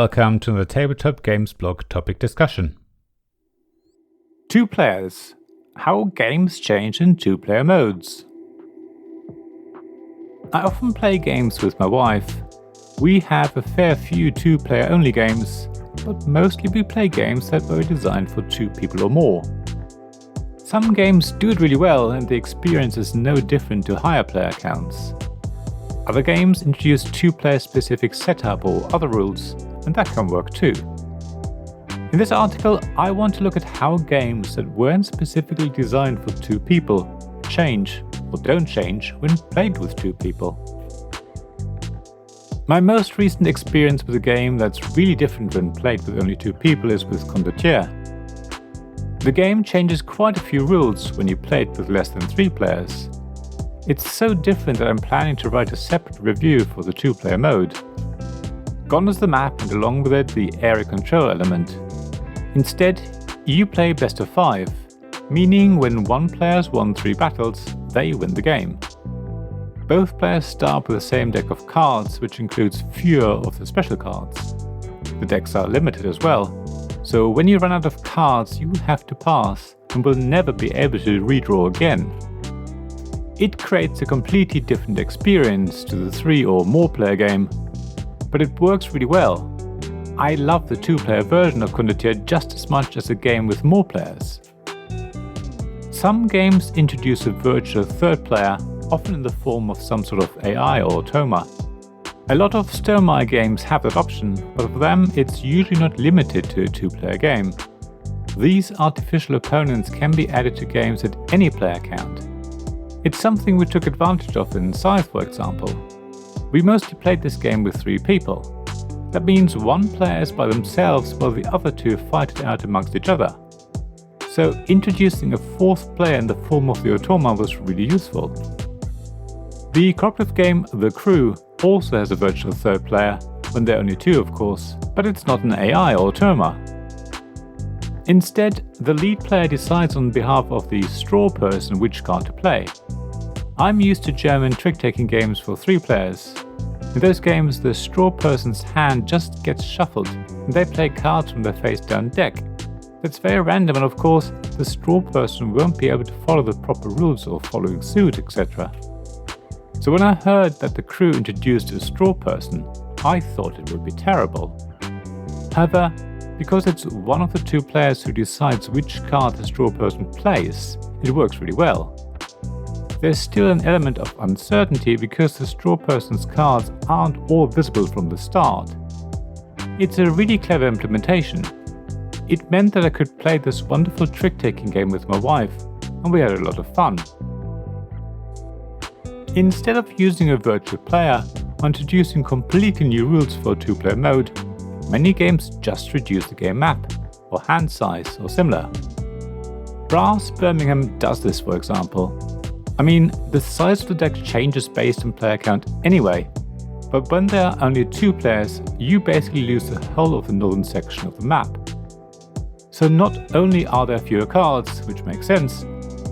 welcome to the Tabletop Games blog topic discussion. 2 players. How games change in 2-player modes. I often play games with my wife. We have a fair few 2-player only games, but mostly we play games that were designed for 2 people or more. Some games do it really well and the experience is no different to higher player counts. Other games introduce 2-player specific setup or other rules, and that can work too. In this article, I want to look at how games that weren't specifically designed for 2 people change or don't change when played with 2 people. My most recent experience with a game that's really different when played with only 2 people is with Condottiere. The game changes quite a few rules when you play it with less than 3 players. It's so different that I'm planning to write a separate review for the 2-player mode. Gone is the map and along with it the area control element. Instead, you play best of 5, meaning when one player's won 3 battles, they win the game. Both players start with the same deck of cards, which includes fewer of the special cards. The decks are limited as well, so when you run out of cards you have to pass and will never be able to redraw again. It creates a completely different experience to the 3 or more player game, but it works really well. I love the 2-player version of Condottiere just as much as a game with more players. Some games introduce a virtual 3rd player, often in the form of some sort of AI or automa. A lot of Stonemaier games have that option, but for them it's usually not limited to a 2-player game. These artificial opponents can be added to games at any player count. It's something we took advantage of in Scythe, for example. We mostly played this game with 3 people. That means one player is by themselves while the other 2 fight it out amongst each other. So introducing a 4th player in the form of the automa was really useful. The cooperative game The Crew also has a virtual 3rd player, when there are only 2 of course, but it's not an AI or automa. Instead, the lead player decides on behalf of the straw person which card to play. I'm used to German trick-taking games for 3 players. In those games, the straw person's hand just gets shuffled and they play cards from their face-down deck. That's very random and of course, the straw person won't be able to follow the proper rules of following suit, etc. So when I heard that The Crew introduced a straw person, I thought it would be terrible. However, because it's one of the 2 players who decides which card the straw person plays, it works really well. There's still an element of uncertainty because the straw person's cards aren't all visible from the start. It's a really clever implementation. It meant that I could play this wonderful trick-taking game with my wife, and we had a lot of fun. Instead of using a virtual player or introducing completely new rules for a 2-player mode, many games just reduce the game map, or hand size, or similar. Brass Birmingham does this, for example. I mean, the size of the deck changes based on player count anyway, but when there are only 2 players, you basically lose the whole of the northern section of the map. So not only are there fewer cards, which makes sense,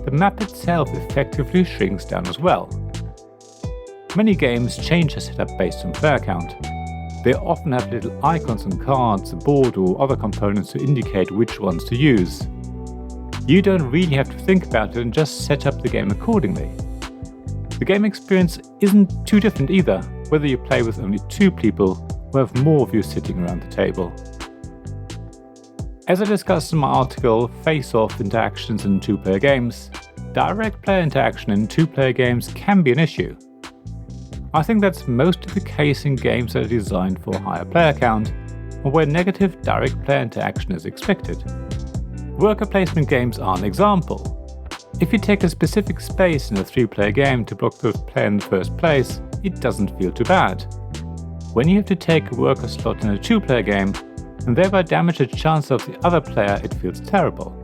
the map itself effectively shrinks down as well. Many games change their setup based on player count. They often have little icons on cards, a board or other components to indicate which ones to use. You don't really have to think about it and just set up the game accordingly. The game experience isn't too different either, whether you play with only 2 people or have more of you sitting around the table. As I discussed in my article Face-Off Interactions in 2-player games, direct player interaction in 2-player games can be an issue. I think that's mostly the case in games that are designed for higher player count, or where negative direct player interaction is expected. Worker placement games are an example. If you take a specific space in a 3-player game to block the player in the first place, it doesn't feel too bad. When you have to take a worker slot in a 2-player game, and thereby damage the chance of the other player, it feels terrible.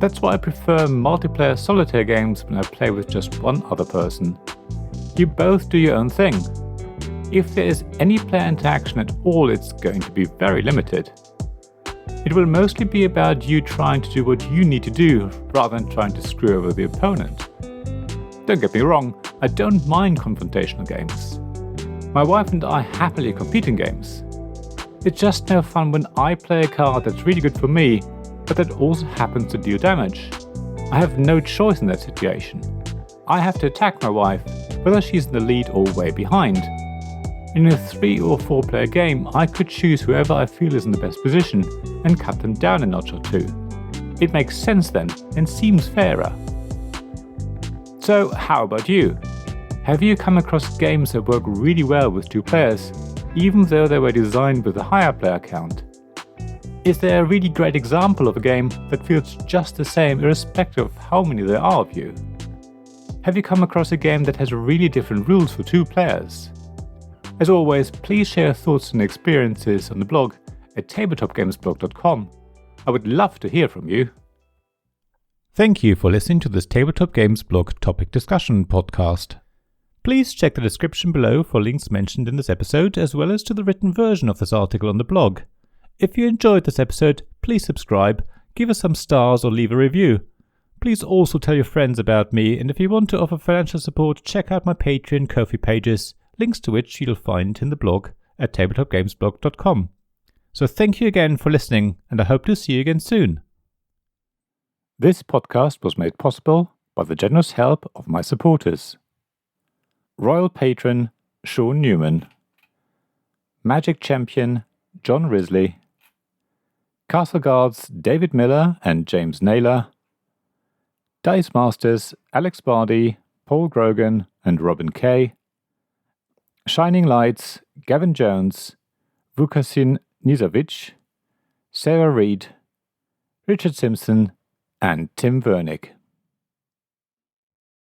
That's why I prefer multiplayer solitaire games when I play with just one other person. You both do your own thing. If there is any player interaction at all, it's going to be very limited. It will mostly be about you trying to do what you need to do, rather than trying to screw over the opponent. Don't get me wrong, I don't mind confrontational games. My wife and I happily compete in games. It's just no fun when I play a card that's really good for me, but that also happens to deal damage. I have no choice in that situation. I have to attack my wife, whether she's in the lead or way behind. In a 3 or 4 player game, I could choose whoever I feel is in the best position and cut them down a notch or two. It makes sense then and seems fairer. So how about you? Have you come across games that work really well with 2 players, even though they were designed with a higher player count? Is there a really great example of a game that feels just the same irrespective of how many there are of you? Have you come across a game that has really different rules for 2 players? As always, please share your thoughts and experiences on the blog at tabletopgamesblog.com. I would love to hear from you. Thank you for listening to this Tabletop Games Blog topic discussion podcast. Please check the description below for links mentioned in this episode, as well as to the written version of this article on the blog. If you enjoyed this episode, please subscribe, give us some stars or leave a review. Please also tell your friends about me, and if you want to offer financial support, check out my Patreon and Ko-fi pages, links to which you'll find in the blog at tabletopgamesblog.com. So thank you again for listening, and I hope to see you again soon. This podcast was made possible by the generous help of my supporters. Royal Patron Sean Newman, Magic Champion John Risley, Castle Guards David Miller and James Naylor, Dice Masters Alex Bardi, Paul Grogan and Robin Kay, Shining Lights Gavin Jones, Vukasin Nizovic, Sarah Reed, Richard Simpson and Tim Vernick.